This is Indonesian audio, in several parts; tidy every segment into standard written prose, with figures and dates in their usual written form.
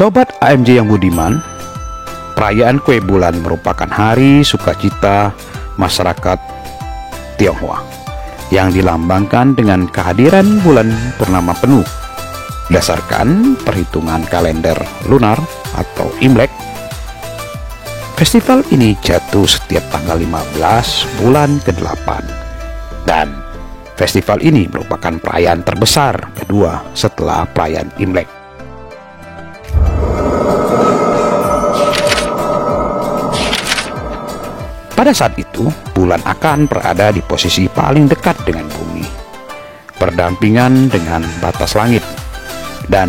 Sobat AMJ yang budiman, perayaan Kue Bulan merupakan hari sukacita masyarakat Tionghoa yang dilambangkan dengan kehadiran bulan purnama penuh. Berdasarkan perhitungan kalender lunar atau Imlek, festival ini jatuh setiap tanggal 15 bulan ke-8, dan festival ini merupakan perayaan terbesar kedua setelah perayaan Imlek. Pada saat itu, bulan akan berada di posisi paling dekat dengan bumi, berdampingan dengan batas langit, dan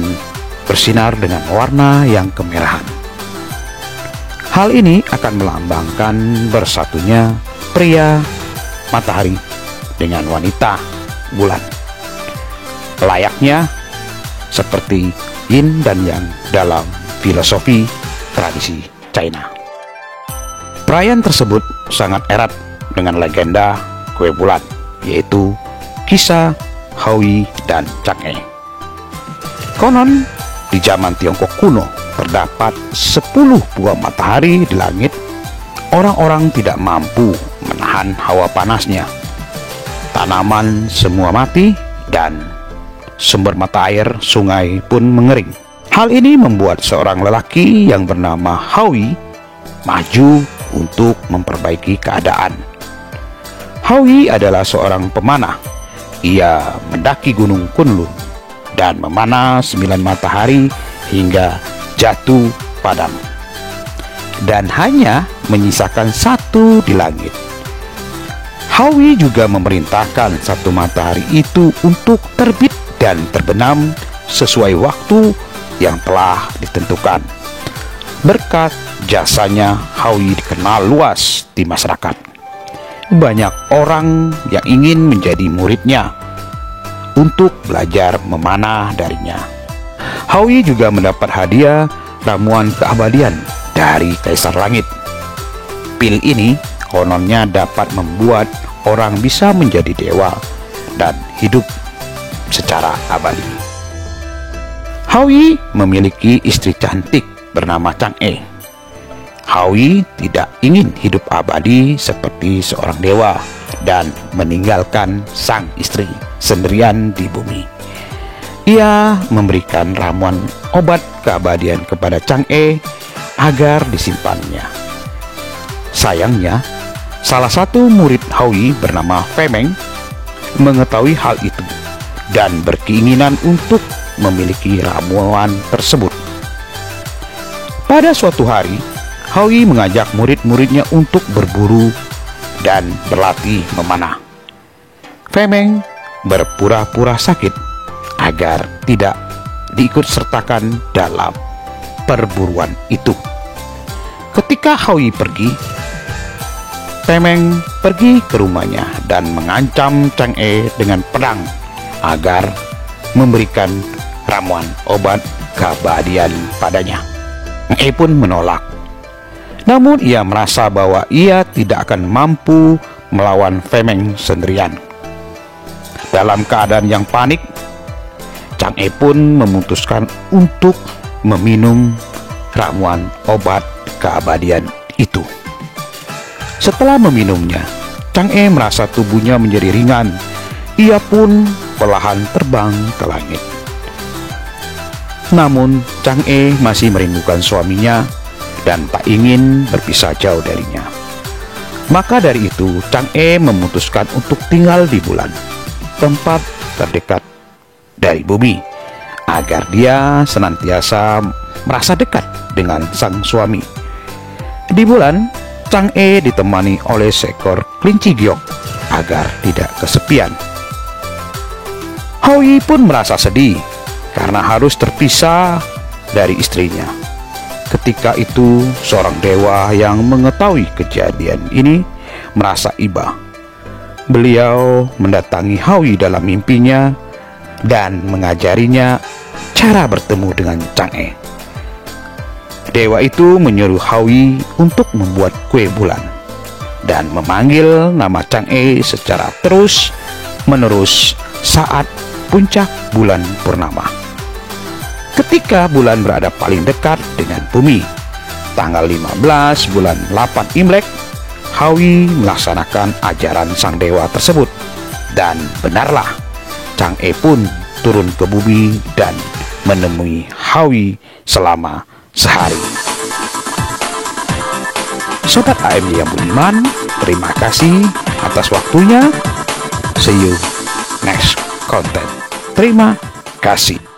bersinar dengan warna yang kemerahan. Hal ini akan melambangkan bersatunya pria matahari dengan wanita bulan, layaknya seperti yin dan yang dalam filosofi tradisi China. Perayaan tersebut sangat erat dengan legenda kue bulan, yaitu kisah Howie dan Chang'e. Konon, di zaman Tiongkok kuno, terdapat 10 buah matahari di langit. Orang-orang tidak mampu menahan hawa panasnya. Tanaman semua mati, dan sumber mata air sungai pun mengering. Hal ini membuat seorang lelaki yang bernama Howie maju untuk memperbaiki keadaan. Howie adalah seorang pemanah. Ia mendaki Gunung Kunlun dan memanah 9 matahari hingga jatuh padam, dan hanya menyisakan 1 di langit. Howie juga memerintahkan 1 matahari itu untuk terbit dan terbenam sesuai waktu yang telah ditentukan. Berkat jasanya, Howie dikenal luas di masyarakat. Banyak orang yang ingin menjadi muridnya untuk belajar memanah darinya. Howie juga mendapat hadiah ramuan keabadian dari Kaisar Langit. Pil ini kononnya dapat membuat orang bisa menjadi dewa dan hidup secara abadi. Howie memiliki istri cantik bernama Chang'e. Howie tidak ingin hidup abadi seperti seorang dewa dan meninggalkan sang istri sendirian di bumi. Ia memberikan ramuan obat keabadian kepada Chang'e agar disimpannya. Sayangnya, salah satu murid Howie bernama Femeng mengetahui hal itu dan berkeinginan untuk memiliki ramuan tersebut. Pada suatu hari, Howie mengajak murid-muridnya untuk berburu dan berlatih memanah. Femeng berpura-pura sakit agar tidak diikut sertakan dalam perburuan itu. Ketika Howie pergi, Femeng pergi ke rumahnya dan mengancam Chang'e dengan pedang agar memberikan ramuan obat keabadian padanya. Chang'e pun menolak. Namun ia merasa bahwa ia tidak akan mampu melawan Femeng sendirian. Dalam keadaan yang panik, Chang'e pun memutuskan untuk meminum ramuan obat keabadian itu. Setelah meminumnya, Chang'e merasa tubuhnya menjadi ringan. Ia pun perlahan terbang ke langit. Namun Chang'e masih merindukan suaminya dan tak ingin berpisah jauh darinya. Maka dari itu Chang'e memutuskan untuk tinggal di bulan, tempat terdekat dari bumi, agar dia senantiasa merasa dekat dengan sang suami. Di bulan, Chang'e ditemani oleh seekor kelinci giok agar tidak kesepian. Howie pun merasa sedih karena harus terpisah dari istrinya. Ketika itu, seorang dewa yang mengetahui kejadian ini merasa iba. Beliau mendatangi Howie dalam mimpinya dan mengajarinya cara bertemu dengan Chang'e. Dewa itu menyuruh Howie untuk membuat kue bulan dan memanggil nama Chang'e secara terus-menerus saat puncak bulan purnama. ketika bulan berada paling dekat dengan bumi. Tanggal 15 bulan 8 Imlek, Hawi melaksanakan ajaran sang dewa tersebut. Dan benarlah, Chang'e pun turun ke bumi dan menemui Hawi selama sehari. Sobat AMY yang budiman, terima kasih atas waktunya. See you next content. Terima kasih.